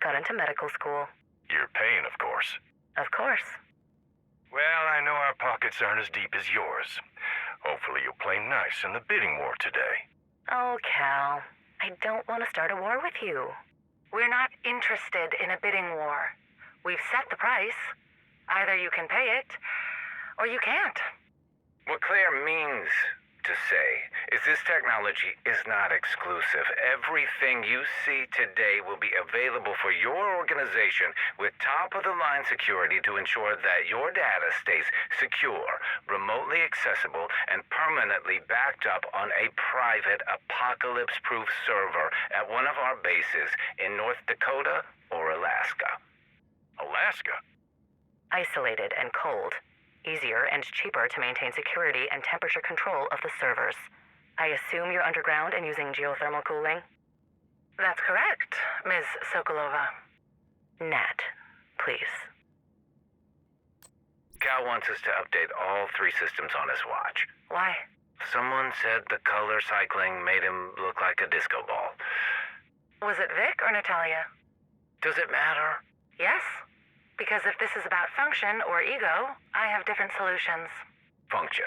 got into medical school. You're paying, of course. Of course. Well, I know our pockets aren't as deep as yours. Hopefully you'll play nice in the bidding war today. Oh, Cal, I don't want to start a war with you. We're not interested in a bidding war. We've set the price. Either you can pay it, or you can't. What Claire means to say is this technology is not exclusive. Everything you see today will be available for your organization with top-of-the-line security to ensure that your data stays secure, remotely accessible, and permanently backed up on a private apocalypse-proof server at one of our bases in North Dakota or Alaska. Alaska? Isolated and cold. Easier and cheaper to maintain security and temperature control of the servers. I assume you're underground and using geothermal cooling? That's correct, Ms. Sokolova. Nat, please. Cal wants us to update all 3 systems on his watch. Why? Someone said the color cycling made him look like a disco ball. Was it Vic or Natalia? Does it matter? Yes. Because if this is about function or ego, I have different solutions. Function.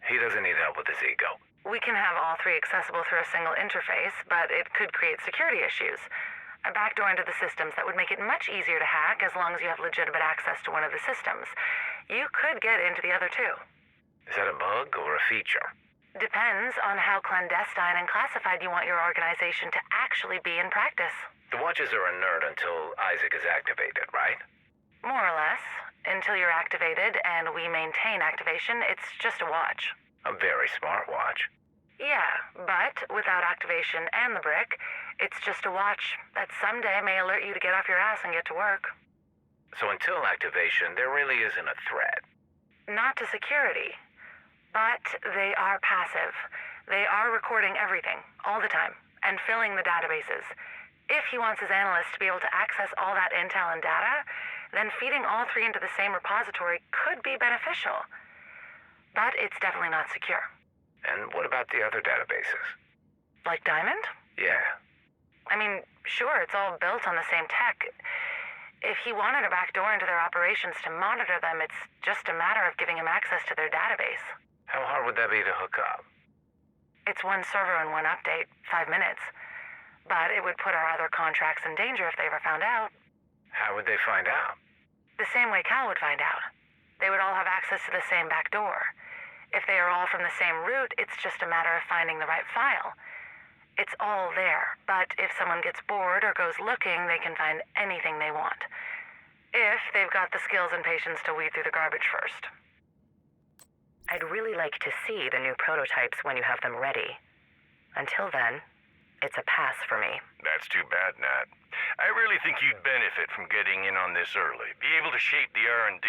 He doesn't need help with his ego. We can have all 3 accessible through a single interface, but it could create security issues. A backdoor into the systems that would make it much easier to hack as long as you have legitimate access to one of the systems. You could get into the other 2. Is that a bug or a feature? Depends on how clandestine and classified you want your organization to actually be in practice. The watches are inert until Isaac is activated, right? More or less. Until you're activated and we maintain activation, it's just a watch. A very smart watch. Yeah, but without activation and the brick, it's just a watch that someday may alert you to get off your ass and get to work. So until activation, there really isn't a threat. Not to security. But they are passive. They are recording everything, all the time, and filling the databases. If he wants his analysts to be able to access all that intel and data, then feeding all 3 into the same repository could be beneficial. But it's definitely not secure. And what about the other databases? Like Diamond? Yeah. I mean, sure, it's all built on the same tech. If he wanted a backdoor into their operations to monitor them, it's just a matter of giving him access to their database. How hard would that be to hook up? It's 1 server and 1 update, 5 minutes. But it would put our other contracts in danger if they ever found out. How would they find out? The same way Cal would find out. They would all have access to the same back door. If they are all from the same root, it's just a matter of finding the right file. It's all there, but if someone gets bored or goes looking, they can find anything they want. If they've got the skills and patience to weed through the garbage first. I'd really like to see the new prototypes when you have them ready. Until then, it's a pass for me. That's too bad, Nat. I really think you'd benefit from getting in on this early. Be able to shape the R&D.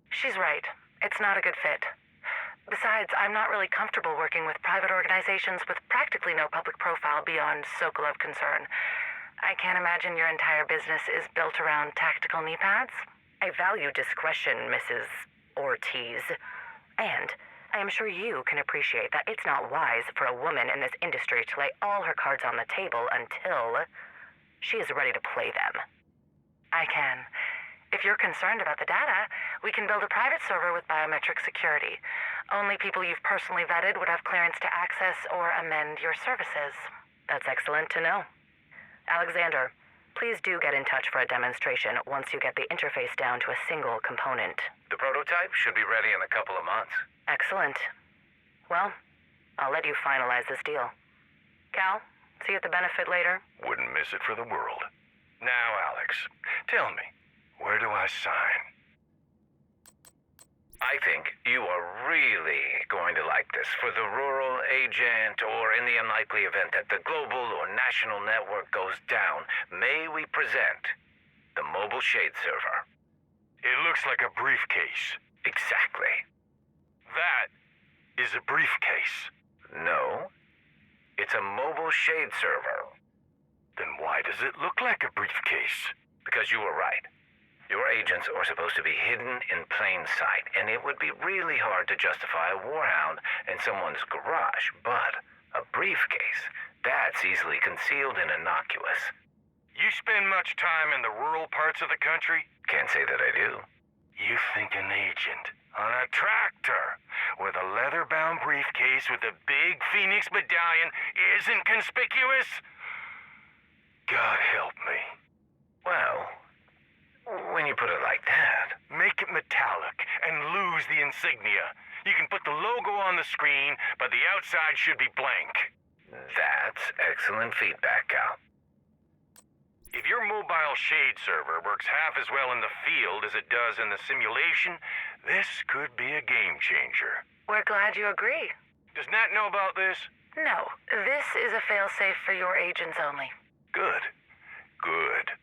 She's right. It's not a good fit. Besides, I'm not really comfortable working with private organizations with practically no public profile beyond Sokolov concern. I can't imagine your entire business is built around tactical knee pads. I value discretion, Mrs. Ortiz. And I am sure you can appreciate that it's not wise for a woman in this industry to lay all her cards on the table until she is ready to play them. I can. If you're concerned about the data, we can build a private server with biometric security. Only people you've personally vetted would have clearance to access or amend your services. That's excellent to know. Alexander, please do get in touch for a demonstration once you get the interface down to a single component. The prototype should be ready in a couple of months. Excellent. Well, I'll let you finalize this deal. Cal, see you at the benefit later. Wouldn't miss it for the world. Now, Alex, tell me, where do I sign? I think you are really going to like this. For the rural agent, or in the unlikely event that the global or national network goes down, may we present the mobile shade server. It looks like a briefcase. Exactly. That is a briefcase. No, it's a mobile shade server. Then why does it look like a briefcase? Because you were right. Your agents are supposed to be hidden in plain sight, and it would be really hard to justify a warhound in someone's garage. But a briefcase, that's easily concealed and innocuous. You spend much time in the rural parts of the country? Can't say that I do. You think an agent on a tractor with a leather-bound briefcase with a big Phoenix medallion isn't conspicuous? God help me. Well, when you put it like that. Make it metallic and lose the insignia. You can put the logo on the screen, but the outside should be blank. That's excellent feedback, Cal. If your mobile shade server works half as well in the field as it does in the simulation, this could be a game changer. We're glad you agree. Does Nat know about this? No, this is a failsafe for your agents only. Good. Good.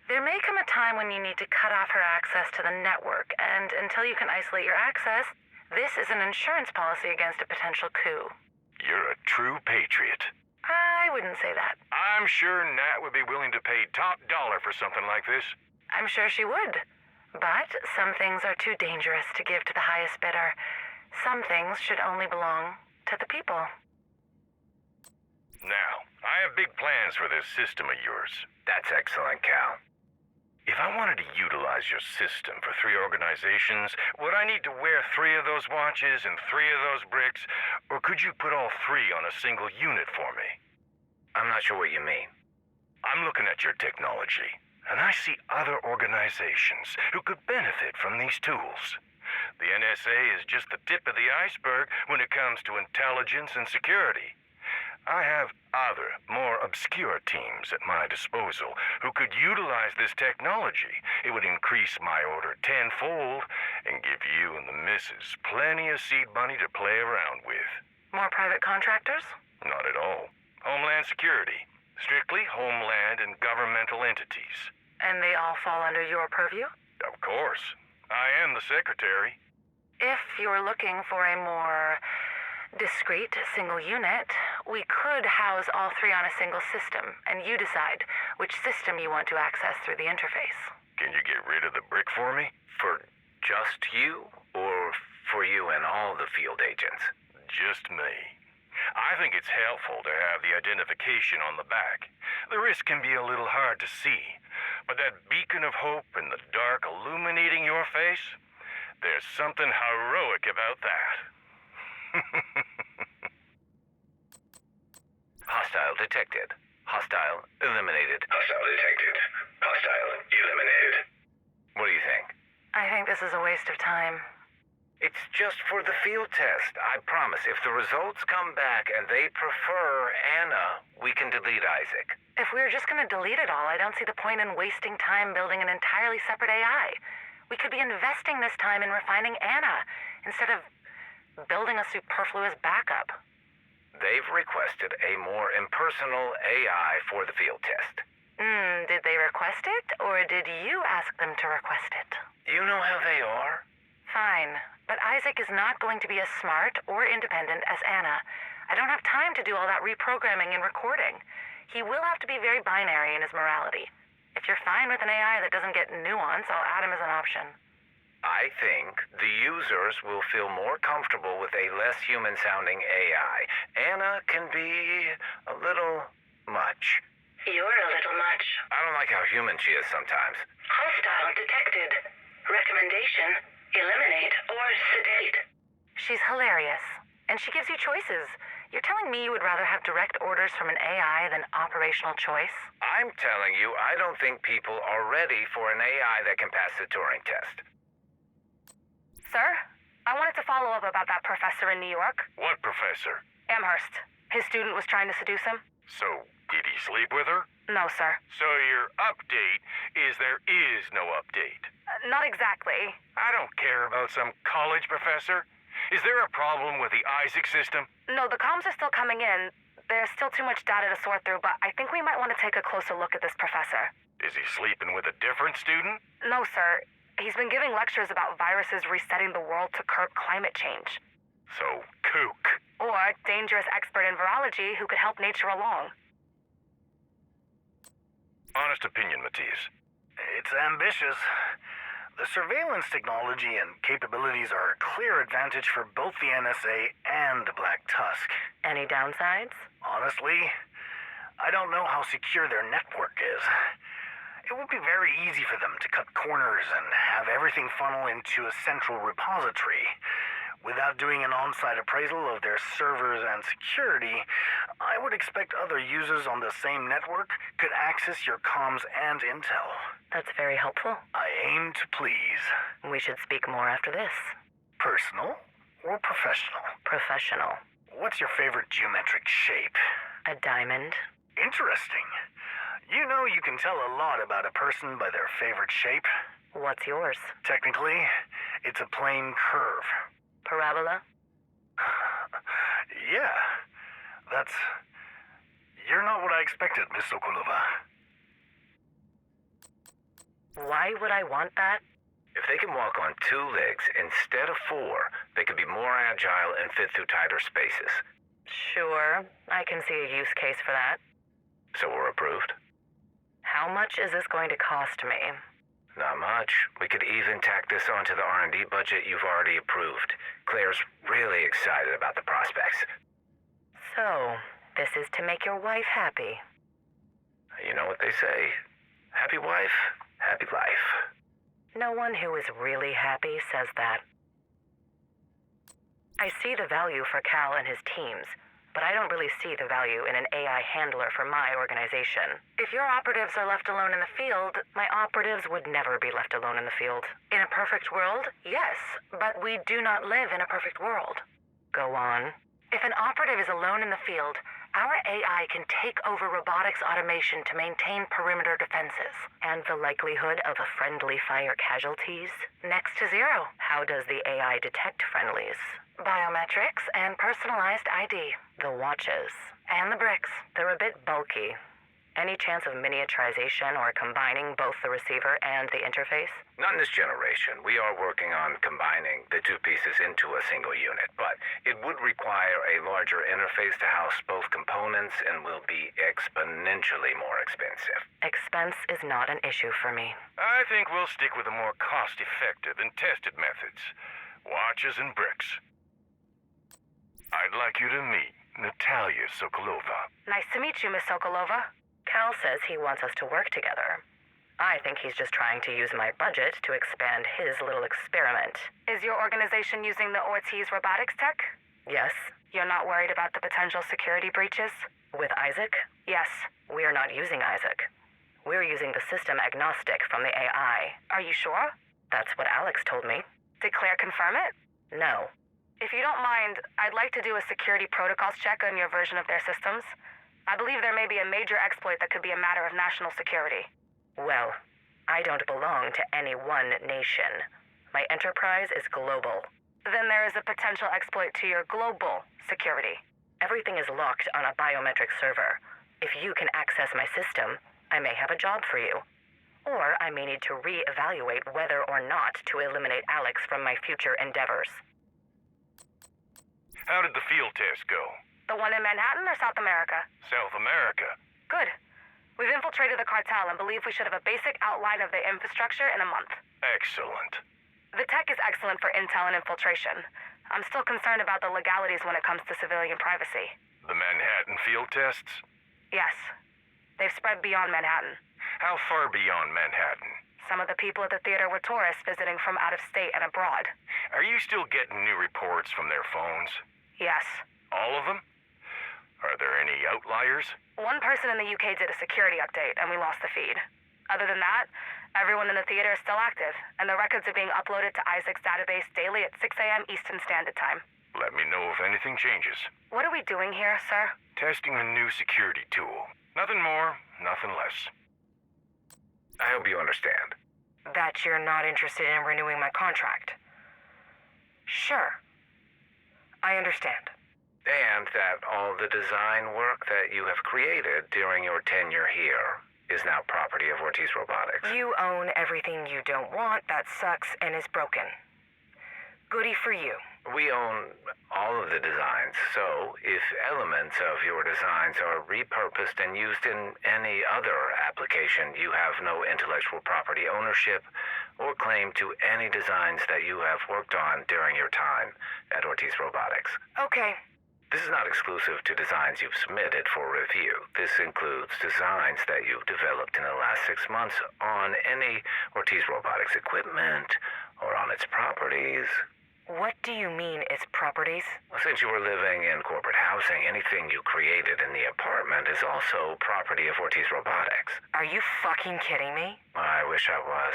There may come a time when you need to cut off her access to the network, and until you can isolate your access, this is an insurance policy against a potential coup. You're a true patriot. I wouldn't say that. I'm sure Nat would be willing to pay top dollar for something like this. I'm sure she would. But some things are too dangerous to give to the highest bidder. Some things should only belong to the people. Now, I have big plans for this system of yours. That's excellent, Cal. If I wanted to utilize your system for 3 organizations, would I need to wear 3 of those watches and 3 of those bricks? Or could you put all 3 on a single unit for me? I'm not sure what you mean. I'm looking at your technology, and I see other organizations who could benefit from these tools. The NSA is just the tip of the iceberg when it comes to intelligence and security. I have other, more obscure teams at my disposal who could utilize this technology. It would increase my order tenfold and give you and the missus plenty of seed money to play around with. More private contractors? Not at all. Homeland Security. Strictly homeland and governmental entities. And they all fall under your purview? Of course. I am the secretary. If you're looking for a more discrete single unit, we could house all 3 on a single system, and you decide which system you want to access through the interface. Can you get rid of the brick for me? For just you, or for you and all the field agents? Just me. I think it's helpful to have the identification on the back. The wrist can be a little hard to see, but that beacon of hope in the dark illuminating your face, there's something heroic about that. Hostile detected. Hostile eliminated. Hostile detected. Hostile eliminated. What do you think? I think this is a waste of time. It's just for the field test. I promise. If the results come back and they prefer Anna, we can delete Isaac. If we were just going to delete it all, I don't see the point in wasting time building an entirely separate AI. We could be investing this time in refining Anna instead of building a superfluous backup. They've requested a more impersonal AI for the field test. Did they request it, or did you ask them to request it? You know how they are. Fine, but Isaac is not going to be as smart or independent as Anna. I don't have time to do all that reprogramming and recording. He will have to be very binary in his morality. If you're fine with an AI that doesn't get nuance, I'll add him as an option. I think the users will feel more comfortable with a less human-sounding AI. Anna can be a little much. You're a little much. I don't like how human she is sometimes. Hostile detected. Recommendation, eliminate or sedate. She's hilarious, and she gives you choices. You're telling me you would rather have direct orders from an AI than operational choice? I'm telling you, I don't think people are ready for an AI that can pass the Turing test. Sir, I wanted to follow up about that professor in New York. What professor? Amherst. His student was trying to seduce him. So, did he sleep with her? No, sir. So your update is there is no update. Not exactly. I don't care about some college professor. Is there a problem with the Isaac system? No, the comms are still coming in. There's still too much data to sort through, but I think we might want to take a closer look at this professor. Is he sleeping with a different student? No, sir. He's been giving lectures about viruses resetting the world to curb climate change. So, kook. Or dangerous expert in virology who could help nature along. Honest opinion, Matthias. It's ambitious. The surveillance technology and capabilities are a clear advantage for both the NSA and the Black Tusk. Any downsides? Honestly, I don't know how secure their network is. it would be very easy for them to cut corners and have everything funnel into a central repository. Without doing an on-site appraisal of their servers and security, I would expect other users on the same network could access your comms and intel. That's very helpful. I aim to please. We should speak more after this. Personal or professional? Professional. What's your favorite geometric shape? A diamond. Interesting. You know you can tell a lot about a person by their favorite shape. What's yours? Technically, it's a plane curve. Parabola? Yeah, that's... You're not what I expected, Miss Sokolova. Why would I want that? If they can walk on 2 legs instead of 4, they could be more agile and fit through tighter spaces. Sure, I can see a use case for that. So we're approved? How much is this going to cost me? Not much. We could even tack this onto the R&D budget you've already approved. Claire's really excited about the prospects. So, this is to make your wife happy. You know what they say? Happy wife, happy life. No one who is really happy says that. I see the value for Cal and his teams, but I don't really see the value in an AI handler for my organization. If your operatives are left alone in the field, my operatives would never be left alone in the field. In a perfect world, yes, but we do not live in a perfect world. Go on. If an operative is alone in the field, our AI can take over robotics automation to maintain perimeter defenses. And the likelihood of a friendly fire casualties? Next to zero. How does the AI detect friendlies? Biometrics and personalized ID. The watches. And the bricks. They're a bit bulky. Any chance of miniaturization or combining both the receiver and the interface? Not in this generation. We are working on combining the 2 pieces into a single unit, but it would require a larger interface to house both components and will be exponentially more expensive. Expense is not an issue for me. I think we'll stick with the more cost-effective and tested methods. Watches and bricks. I'd like you to meet Natalia Sokolova. Nice to meet you, Miss Sokolova. Cal says he wants us to work together. I think he's just trying to use my budget to expand his little experiment. Is your organization using the Ortiz robotics tech? Yes? You're not worried about the potential security breaches? With Isaac? Yes. We're not using Isaac. We're using the system agnostic from the AI. Are you sure? That's what Alex told me. Did Claire confirm it? No. If you don't mind, I'd like to do a security protocols check on your version of their systems. I believe there may be a major exploit that could be a matter of national security. Well, I don't belong to any one nation. My enterprise is global. Then there is a potential exploit to your global security. Everything is locked on a biometric server. If you can access my system, I may have a job for you. Or I may need to re-evaluate whether or not to eliminate Alex from my future endeavors. How did the field test go? The one in Manhattan or South America? South America. Good. We've infiltrated the cartel and believe we should have a basic outline of the infrastructure in a month. Excellent. The tech is excellent for intel and infiltration. I'm still concerned about the legalities when it comes to civilian privacy. The Manhattan field tests? Yes. They've spread beyond Manhattan. How far beyond Manhattan? Some of the people at the theater were tourists visiting from out of state and abroad. Are you still getting new reports from their phones? Yes. All of them? Are there any outliers? One person in the UK did a security update, and we lost the feed. Other than that, everyone in the theater is still active, and the records are being uploaded to Isaac's database daily at 6 a.m. Eastern Standard Time. Let me know if anything changes. What are we doing here, sir? Testing a new security tool. Nothing more, nothing less. I hope you understand. That you're not interested in renewing my contract. Sure. I understand. And that all the design work that you have created during your tenure here is now property of Ortiz Robotics. You own everything you don't want that sucks and is broken. Goody for you. We own all of the designs, so if elements of your designs are repurposed and used in any other application, you have no intellectual property ownership or claim to any designs that you have worked on during your time at Ortiz Robotics. Okay. This is not exclusive to designs you've submitted for review. This includes designs that you've developed in the last 6 months on any Ortiz Robotics equipment or on its properties. What do you mean, its properties? Well, since you were living in corporate housing, anything you created in the apartment is also property of Ortiz Robotics. Are you fucking kidding me? I wish I was.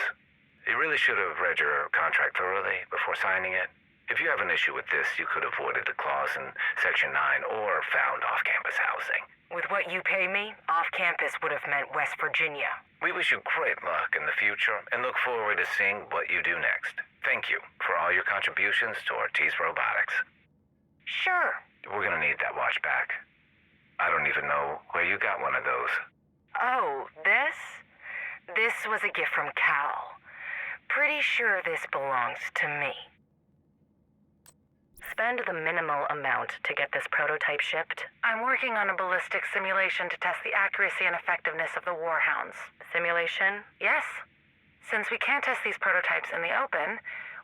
You really should have read your contract thoroughly before signing it. If you have an issue with this, you could have avoided the clause in Section 9 or found off-campus housing. With what you pay me, off-campus would have meant West Virginia. We wish you great luck in the future and look forward to seeing what you do next. Thank you for all your contributions to Ortiz Robotics. Sure. We're gonna need that watch back. I don't even know where you got one of those. Oh, this? This was a gift from Cal. Pretty sure this belongs to me. Spend the minimal amount to get this prototype shipped. I'm working on a ballistic simulation to test the accuracy and effectiveness of the Warhounds. Simulation? Yes. Since we can't test these prototypes in the open,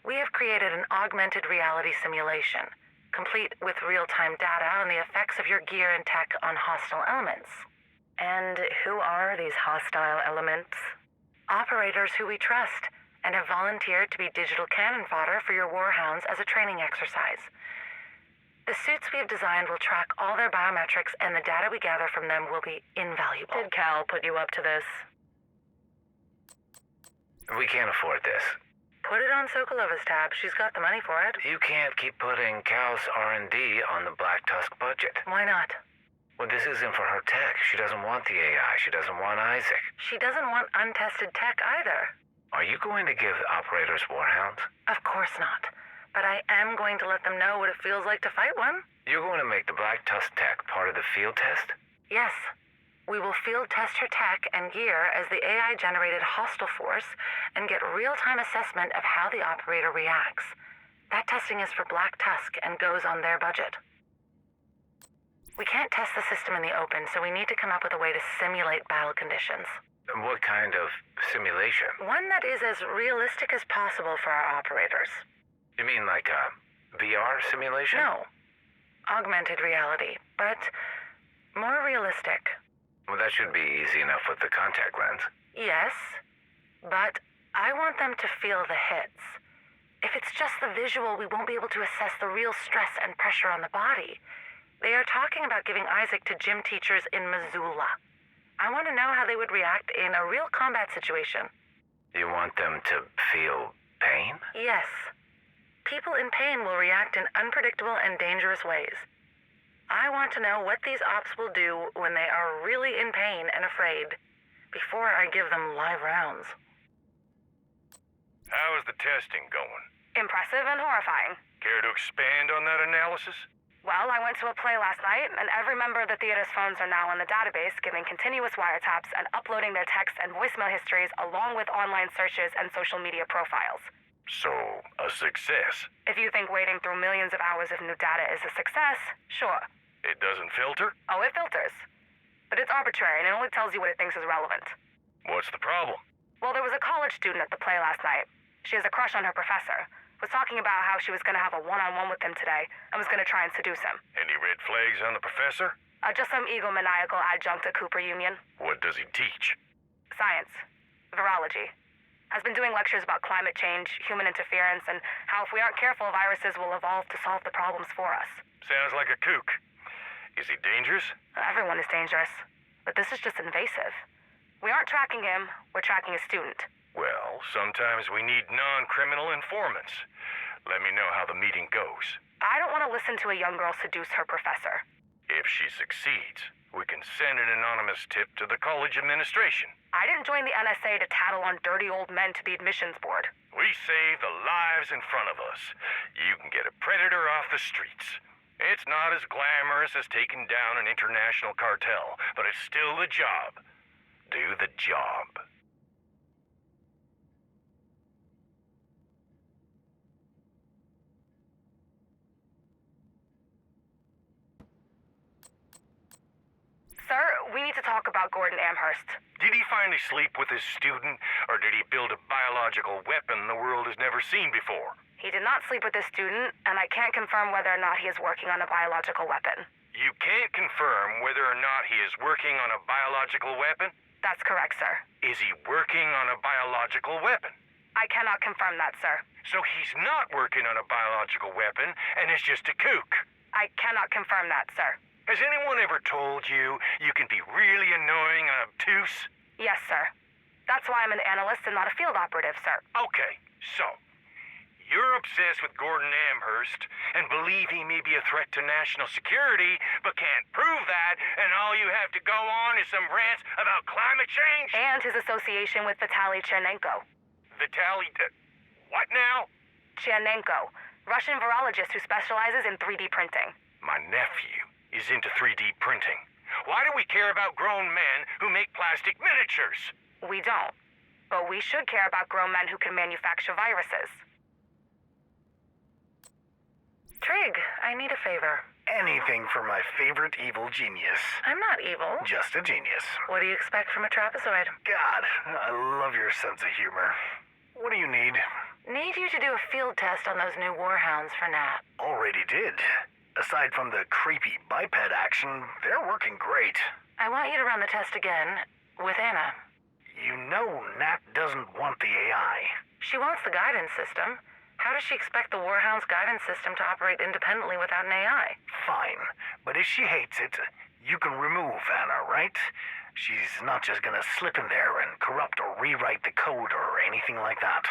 we have created an augmented reality simulation, complete with real-time data on the effects of your gear and tech on hostile elements. And who are these hostile elements? Operators who we trust, and have volunteered to be digital cannon fodder for your Warhounds as a training exercise. The suits we have designed will track all their biometrics, and the data we gather from them will be invaluable. Did Cal put you up to this? We can't afford this. Put it on Sokolova's tab. She's got the money for it. You can't keep putting Cal's R&D on the Black Tusk budget. Why not? Well, this isn't for her tech. She doesn't want the AI. She doesn't want Isaac. She doesn't want untested tech either. Are you going to give operators Warhounds? Of course not. But I am going to let them know what it feels like to fight one. You're going to make the Black Tusk tech part of the field test? Yes. We will field test her tech and gear as the AI-generated hostile force and get real-time assessment of how the operator reacts. That testing is for Black Tusk and goes on their budget. We can't test the system in the open, so we need to come up with a way to simulate battle conditions. What kind of simulation? One that is as realistic as possible for our operators. You mean like a VR simulation? No. Augmented reality, but more realistic. Well, that should be easy enough with the contact lens. Yes, but I want them to feel the hits. If it's just the visual, we won't be able to assess the real stress and pressure on the body. They are talking about giving Isaac to gym teachers in Missoula. I want to know how they would react in a real combat situation. You want them to feel pain? Yes. People in pain will react in unpredictable and dangerous ways. I want to know what these ops will do when they are really in pain and afraid, before I give them live rounds. How is the testing going? Impressive and horrifying. Care to expand on that analysis? Well, I went to a play last night, and every member of the theater's phones are now in the database, giving continuous wiretaps and uploading their text and voicemail histories along with online searches and social media profiles. So, a success. If you think wading through millions of hours of new data is a success, sure. It doesn't filter? Oh, it filters. But it's arbitrary, and it only tells you what it thinks is relevant. What's the problem? Well, there was a college student at the play last night. She has a crush on her professor. Was talking about how she was going to have a one-on-one with him today and was going to try and seduce him. Any red flags on the professor? Just some egomaniacal adjunct at Cooper Union. What does he teach? Science. Virology. Has been doing lectures about climate change, human interference, and how if we aren't careful, viruses will evolve to solve the problems for us. Sounds like a kook. Is he dangerous? Everyone is dangerous, but this is just invasive. We aren't tracking him, we're tracking a student. Well, sometimes we need non-criminal informants. Let me know how the meeting goes. I don't want to listen to a young girl seduce her professor. If she succeeds, we can send an anonymous tip to the college administration. I didn't join the NSA to tattle on dirty old men to the admissions board. We save the lives in front of us. You can get a predator off the streets. It's not as glamorous as taking down an international cartel, but it's still the job. Do the job. Sir, we need to talk about Gordon Amherst. Did he finally sleep with his student, or did he build a biological weapon the world has never seen before? He did not sleep with this student, and I can't confirm whether or not he is working on a biological weapon. You can't confirm whether or not he is working on a biological weapon? That's correct, sir. Is he working on a biological weapon? I cannot confirm that, sir. So he's not working on a biological weapon and is just a kook. I cannot confirm that, sir. Has anyone ever told you you can be really annoying and obtuse? Yes, sir. That's why I'm an analyst and not a field operative, sir. Okay, so you're obsessed with Gordon Amherst and believe he may be a threat to national security, but can't prove that, and all you have to go on is some rants about climate change? And his association with Vitaly Chernenko. Vitaly, what now? Chernenko, Russian virologist who specializes in 3D printing. My nephew is into 3D printing. Why do we care about grown men who make plastic miniatures? We don't. But we should care about grown men who can manufacture viruses. Trig, I need a favor. Anything for my favorite evil genius. I'm not evil. Just a genius. What do you expect from a trapezoid? God, I love your sense of humor. What do you need? Need you to do a field test on those new warhounds for Nat. Already did. Aside from the creepy biped action, they're working great. I want you to run the test again with Anna. You know Nat doesn't want the AI. She wants the guidance system. How does she expect the Warhound's guidance system to operate independently without an AI? Fine, but if she hates it, you can remove Anna, right? She's not just gonna slip in there and corrupt or rewrite the code or anything like that.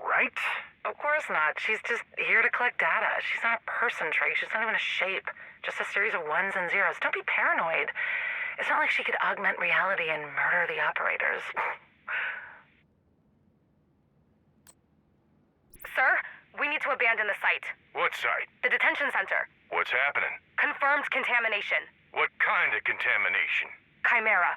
Right? Of course not. She's just here to collect data. She's not a person, Trig. She's not even a shape. Just a series of ones and zeros. Don't be paranoid. It's not like she could augment reality and murder the operators. Sir, we need to abandon the site. What site? The detention center. What's happening? Confirmed contamination. What kind of contamination? Chimera.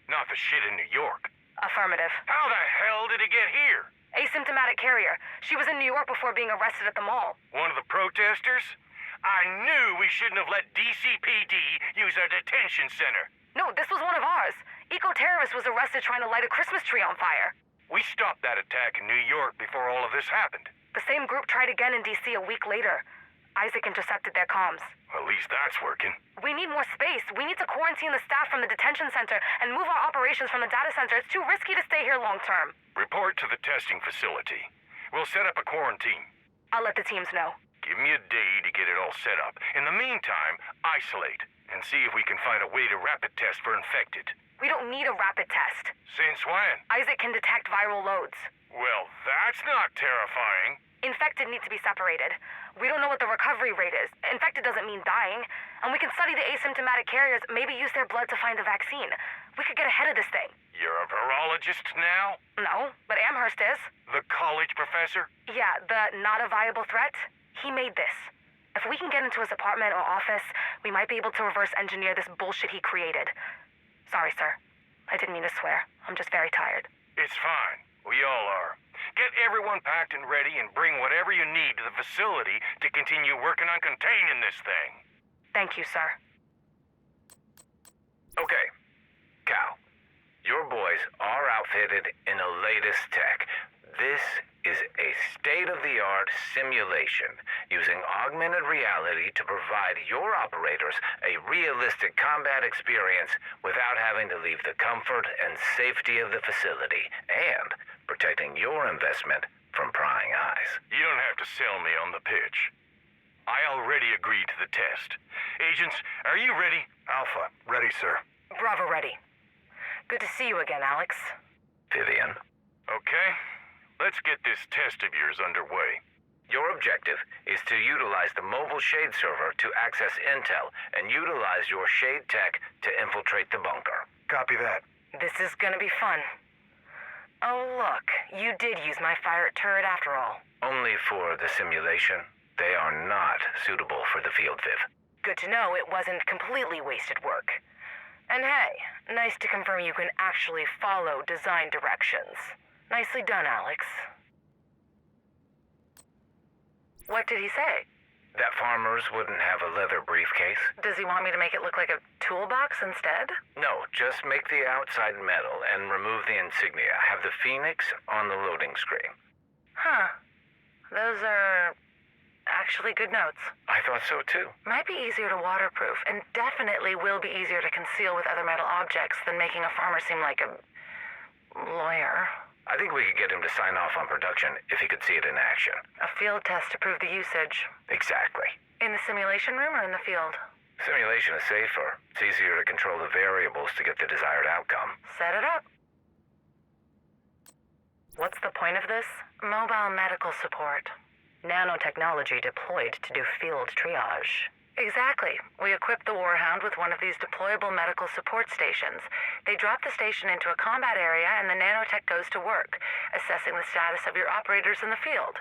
Not the shit in New York. Affirmative. How the hell did it get here? Asymptomatic carrier. She was in New York before being arrested at the mall. One of the protesters? I knew we shouldn't have let DCPD use our detention center. No, this was one of ours. Eco-terrorist was arrested trying to light a Christmas tree on fire. We stopped that attack in New York before all of this happened. The same group tried again in D.C. a week later. Isaac intercepted their comms. Well, at least that's working. We need more space. We need to quarantine the staff from the detention center and move our operations from the data center. It's too risky to stay here long term. Report to the testing facility. We'll set up a quarantine. I'll let the teams know. Give me a day to get it all set up. In the meantime, isolate and see if we can find a way to rapid test for infected. We don't need a rapid test. Since when? Isaac can detect viral loads. Well, that's not terrifying. Infected need to be separated. We don't know what the recovery rate is. Infected doesn't mean dying. And we can study the asymptomatic carriers, maybe use their blood to find the vaccine. We could get ahead of this thing. You're a virologist now? No, but Amherst is. The college professor? Yeah, the not a viable threat. He made this. If we can get into his apartment or office, we might be able to reverse engineer this bullshit he created. Sorry, sir. I didn't mean to swear. I'm just very tired. It's fine. We all are. Get everyone packed and ready and bring whatever you need to the facility to continue working on containing this thing. Thank you, sir. Okay, Cal, your boys are outfitted in the latest tech. This is a state-of-the-art simulation using augmented reality to provide your operators a realistic combat experience without having to leave the comfort and safety of the facility and protecting your investment from prying eyes. You don't have to sell me on the pitch. I already agreed to the test. Agents, are you ready? Alpha, ready, sir. Bravo ready. Good to see you again, Alex. Vivian, Okay. Let's get this test of yours underway. your objective is to utilize the mobile Shade server to access intel and utilize your Shade tech to infiltrate the bunker. Copy that. This is gonna be fun. Oh, look. You did use my fire turret after all. Only for the simulation. They are not suitable for the field, Viv. Good to know it wasn't completely wasted work. And hey, nice to confirm you can actually follow design directions. Nicely done, Alex. What did he say? That farmers wouldn't have a leather briefcase. Does he want me to make it look like a toolbox instead? No, just make the outside metal and remove the insignia. Have the Phoenix on the loading screen. Huh. Those are actually good notes. I thought so too. Might be easier to waterproof, and definitely will be easier to conceal with other metal objects than making a farmer seem like a lawyer. I think we could get him to sign off on production if he could see it in action. A field test to prove the usage. Exactly. In the simulation room or in the field? Simulation is safer. It's easier to control the variables to get the desired outcome. Set it up. What's the point of this? Mobile medical support. Nanotechnology deployed to do field triage. Exactly. We equipped the Warhound with one of these deployable medical support stations. They drop the station into a combat area and the nanotech goes to work, assessing the status of your operators in the field.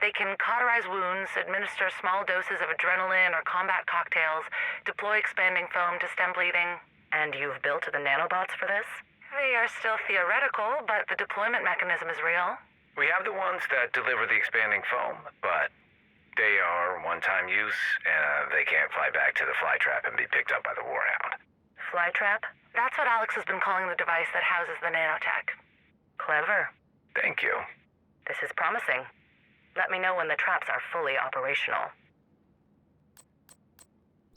They can cauterize wounds, administer small doses of adrenaline or combat cocktails, deploy expanding foam to stem bleeding. And you've built the nanobots for this? They are still theoretical, but the deployment mechanism is real. We have the ones that deliver the expanding foam, but they are one-time use, and they can't fly back to the flytrap and be picked up by the Warhound. Flytrap? That's what Alex has been calling the device that houses the nanotech. Clever. Thank you. This is promising. Let me know when the traps are fully operational.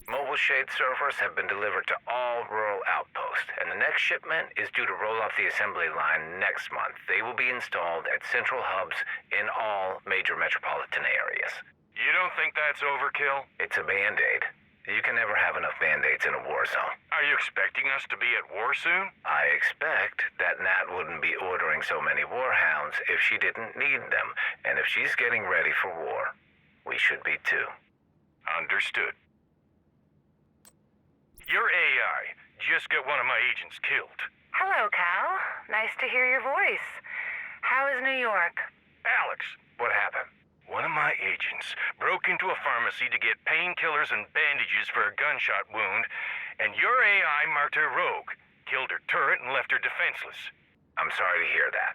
Mobile Shade servers have been delivered to all rural outposts, and the next shipment is due to roll off the assembly line next month. They will be installed at central hubs in all major metropolitan areas. You don't think that's overkill? It's a Band-Aid. You can never have enough Band-Aids in a war zone. Are you expecting us to be at war soon? I expect that Nat wouldn't be ordering so many Warhounds if she didn't need them, and if she's getting ready for war, we should be too. Understood. Your AI just got one of my agents killed. Hello, Cal. Nice to hear your voice. How is New York? Alex, What happened? one of my agents broke into a pharmacy to get painkillers and bandages for a gunshot wound, and your AI marked her rogue, killed her turret, and left her defenseless. I'm sorry to hear that.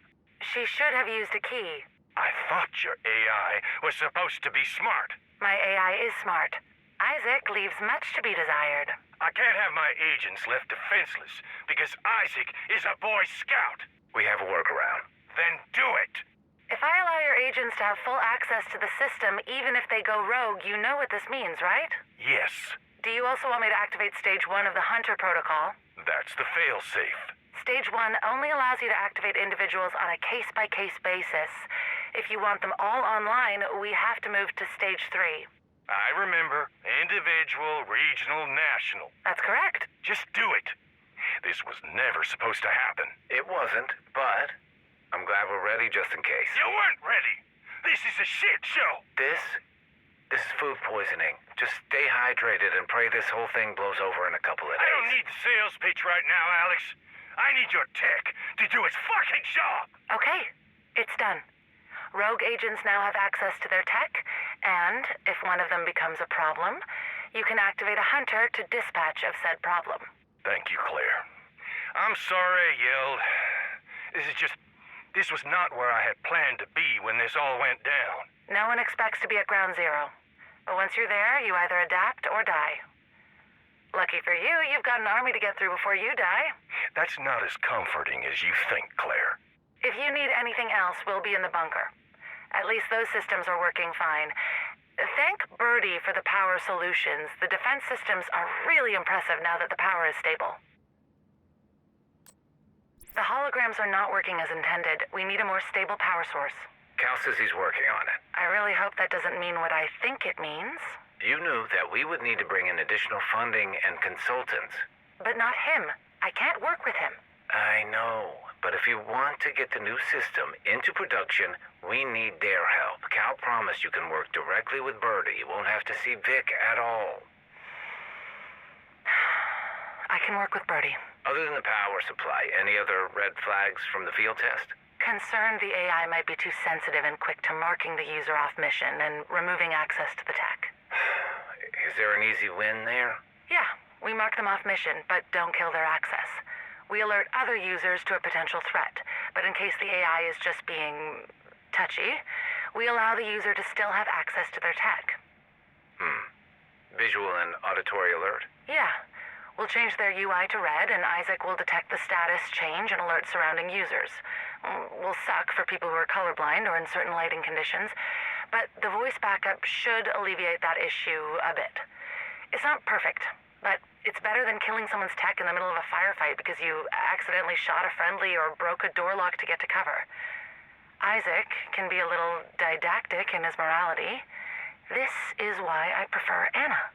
She should have used a key. I thought your AI was supposed to be smart. My AI is smart. Isaac leaves much to be desired. I can't have my agents left defenseless because Isaac is a Boy Scout. We have a workaround. Then do it. If I allow your agents to have full access to the system, even if they go rogue, you know what this means, right? Yes, Do you also want me to activate Stage 1 of the Hunter Protocol? that's the failsafe. Stage 1 only allows you to activate individuals on a case-by-case basis. If you want them all online, we have to move to Stage 3. I remember. Individual, regional, national. That's correct. Just do it. This was never supposed to happen. It wasn't, but I'm glad we're ready just in case. You weren't ready. This is a shit show. This is food poisoning. Just stay hydrated and pray this whole thing blows over in a couple of days. I don't need the sales pitch right now, Alex. I need your tech to do its fucking job. Okay, it's done. Rogue agents now have access to their tech, and if one of them becomes a problem, you can activate a hunter to dispatch of said problem. Thank you, Claire. I'm sorry I yelled. This was not where I had planned to be when this all went down. No one expects to be at ground zero. But once you're there, you either adapt or die. Lucky for you, you've got an army to get through before you die. That's not as comforting as you think, Claire. If you need anything else, we'll be in the bunker. At least those systems are working fine. Thank Birdie for the power solutions. The defense systems are really impressive now that the power is stable. The holograms are not working as intended. We need a more stable power source. Cal says he's working on it. I really hope that doesn't mean what I think it means. You knew that we would need to bring in additional funding and consultants. But not him. I can't work with him. I know, but if you want to get the new system into production, we need their help. Cal promised you can work directly with Birdie. You won't have to see Vic at all. I can work with Birdie. Other than the power supply, any other red flags from the field test? Concerned the AI might be too sensitive and quick to marking the user off mission and removing access to the tech. Is there an easy win there? Yeah, we mark them off mission, but don't kill their access. We alert other users to a potential threat, but in case the AI is just being touchy, we allow the user to still have access to their tech. Visual and auditory alert? Yeah. We'll change their UI to red, and Isaac will detect the status change and alert surrounding users. Will suck for people who are colorblind or in certain lighting conditions, but the voice backup should alleviate that issue a bit. It's not perfect, but it's better than killing someone's tech in the middle of a firefight because you accidentally shot a friendly or broke a door lock to get to cover. Isaac can be a little didactic in his morality. This is why I prefer Anna.